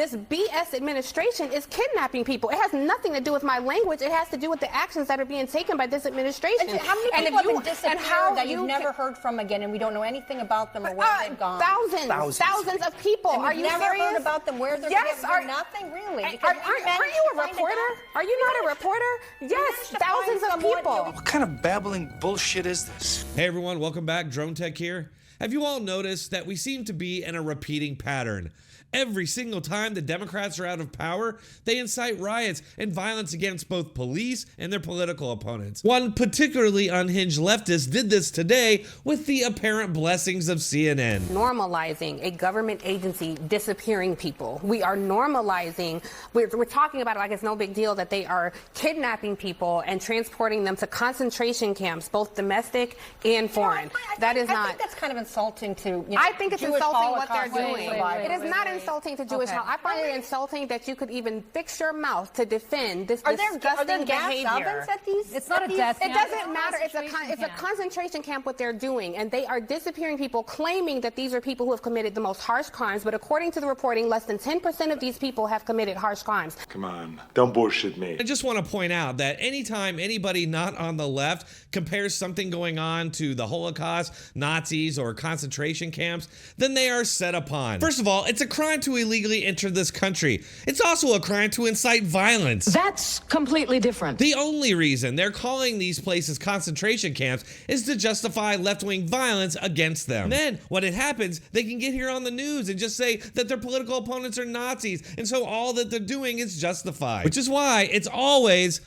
this BS administration is kidnapping people. It has nothing to do with my language. It has to do with the actions that are being taken by this administration. And how many people have been disappeared that you've never heard from again, and we don't know anything about them or where they've gone? Thousands of people. Are you never serious? heard about them, where they're going? Nothing really. Are you a reporter? Are you not a reporter? Yes, thousands of people. What kind of babbling bullshit is this? Hey everyone, welcome back. Dronetek here. Have you all noticed that we seem to be in a repeating pattern? Every single time the Democrats are out of power, they incite riots and violence against both police and their political opponents. One particularly unhinged leftist did this today with the apparent blessings of CNN. Normalizing a government agency disappearing people. We are normalizing, we're talking about it like it's no big deal that they are kidnapping people and transporting them to concentration camps, both domestic and foreign. I think that's kind of insulting to, I think it's Jewish insulting what Holocaust they're doing. It is not insulting to Jewish Holocaust. I find it insulting that you could even fix your mouth to defend this disgusting behavior. Ovens at these? It's not a death camp. It doesn't matter. It's a concentration camp what they're doing, and they are disappearing people, claiming that these are people who have committed the most harsh crimes. But according to the reporting, less than 10% of these people have committed harsh crimes. Come on, don't bullshit me. I just want to point out that anytime anybody not on the left compares something going on to the Holocaust, Nazis, or concentration camps, then they are set upon. First of all, it's a crime to illegally enter this country. It's also a crime to incite violence. That's completely different. The only reason they're calling these places concentration camps is to justify left-wing violence against them. And then, when it happens, they can get here on the news and just say that their political opponents are Nazis, and so all that they're doing is justified. Which is why it's always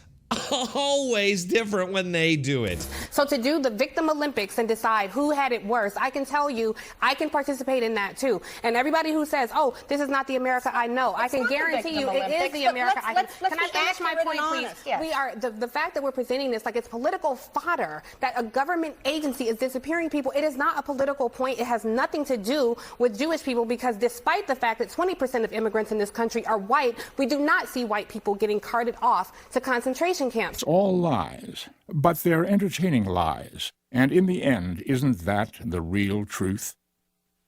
different when they do it. So to do the victim Olympics and decide who had it worse, I can tell you, I can participate in that too. And everybody who says, oh, this is not the America I know, I can guarantee you it is the America I know. Can I finish my point, please? Yes. We are, the fact that we're presenting this like it's political fodder, that a government agency is disappearing people, it is not a political point. It has nothing to do with Jewish people, because despite the fact that 20% of immigrants in this country are white, we do not see white people getting carted off to concentration camps. It's all lies, but they're entertaining lies. And in the end, isn't that the real truth?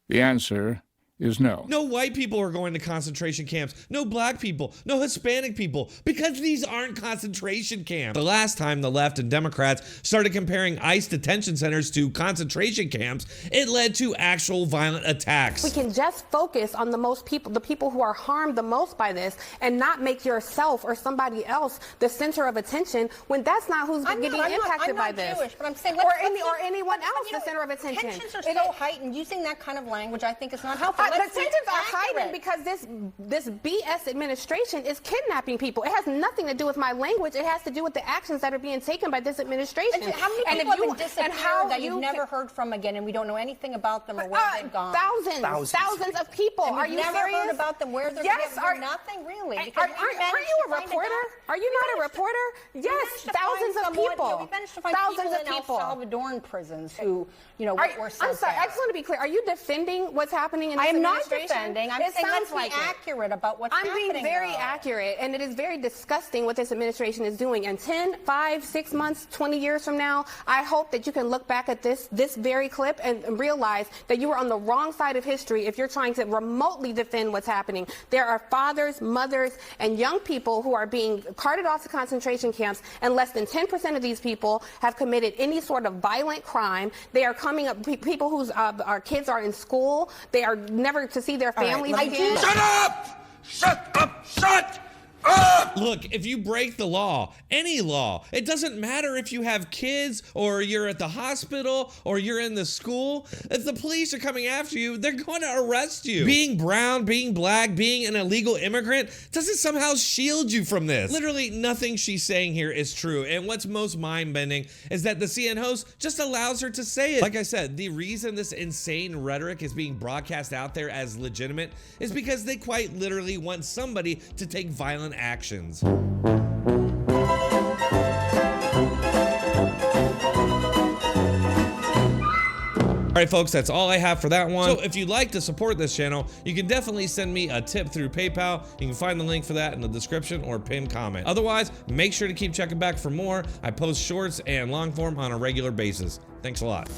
The answer is no. No white people are going to concentration camps. No black people. No Hispanic people. Because these aren't concentration camps. The last time the left and Democrats started comparing ICE detention centers to concentration camps, it led to actual violent attacks. We can just focus on the people who are harmed the most by this, and not make yourself or somebody else the center of attention, when that's not who's getting impacted by this. I'm not Jewish, but I'm saying or anyone else the center of attention. Tensions are so heightened. Using that kind of language, I think, is not helpful. The tensions are heightened because this BS administration is kidnapping people. It has nothing to do with my language. It has to do with the actions that are being taken by this administration. And how many people have been disappeared that you've never heard from again, and we don't know anything about them or where they've gone? Thousands of people. And are you never serious? Heard about them, where they're going? Nothing really. Are you a reporter? Are you not a reporter? Yes, thousands of people. We managed to find thousands of people in El Salvadoran prisons who, were so I'm sorry. I just want to be clear. Are you defending what's happening in this administration? I am not defending. I'm saying let's be accurate about what's happening. I'm being very accurate, and it is very disgusting what this administration is doing. And 10, 5, 6 months, 20 years from now, I hope that you can look back at this very clip and realize that you were on the wrong side of history if you're trying to remotely defend what's happening. There are fathers, mothers, and young people who are being carted off to concentration camps, and less than 10% of these people have committed any sort of violent crime. They are coming up, people whose our kids are in school. They are never to see their families again. Shut up! Shut up! Shut up! Look, if you break the law, any law, it doesn't matter if you have kids or you're at the hospital or you're in the school. If the police are coming after you, they're going to arrest you. Being brown, being black, being an illegal immigrant doesn't somehow shield you from this. Literally nothing she's saying here is true. And what's most mind-bending is that the CNN host just allows her to say it. Like I said, the reason this insane rhetoric is being broadcast out there as legitimate is because they quite literally want somebody to take violent actions. All right, folks, that's all I have for that one. So if you'd like to support this channel, you can definitely send me a tip through PayPal. You can find the link for that in the description or pinned comment. Otherwise, make sure to keep checking back for more. I post shorts and long form on a regular basis. Thanks a lot.